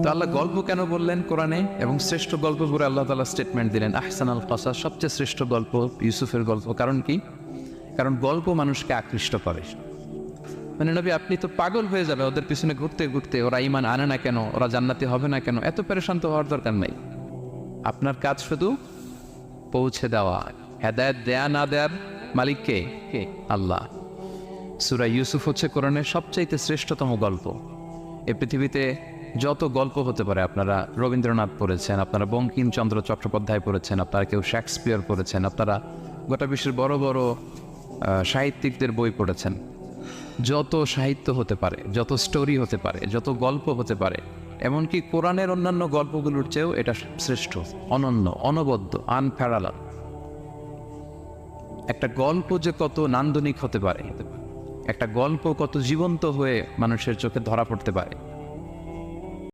তো আল্লাহ গল্প কেন বললেন কোরআনে, এবং শ্রেষ্ঠ গল্প করে আল্লাহ তাআলা স্টেটমেন্ট দিলেন আহসানাল কসাস, সবচেয়ে শ্রেষ্ঠ গল্প ইউসুফের গল্প। কারণ কি? কারণ গল্প মানুষকে আকৃষ্ট করে। মানে নবী, আপনি তো পাগল হয়ে যাবে ওদের পিছনে ঘুরতে ঘুরতে, ওরা ঈমান আনে না কেন, ওরা জান্নাতি হবে না কেন, এত পেরেশান তো হওয়ার দরকার নাই। আপনার কাজ শুধু পৌঁছে দেওয়া। হেদায়েত দেয়া না দেয়ার মালিক কে? আল্লাহ। সূরা ইউসুফ হচ্ছে কোরআনের সবচাইতে শ্রেষ্ঠতম গল্প। এই পৃথিবীতে যত গল্প হতে পারে, আপনারা রবীন্দ্রনাথ পড়েছেন, আপনারা বঙ্কিমচন্দ্র চট্টোপাধ্যায় পড়েছেন, আপনারা কেউ শেক্সপিয়ার পড়েছেন, আপনারা গোটা বিশ্বের বড় বড় সাহিত্যিকদের বই পড়েছেন। যত সাহিত্য হতে পারে, যত স্টোরি হতে পারে, যত গল্প হতে পারে, এমনকি কোরআনের অন্যান্য গল্পগুলোর চেয়েও এটা শ্রেষ্ঠ, অনন্য, অনবদ্য, আনপ্যারালাল। একটা গল্প যে কত নান্দনিক হতে পারে, একটা গল্প কত জীবন্ত হয়ে মানুষের চোখে ধরা পড়তে পারে,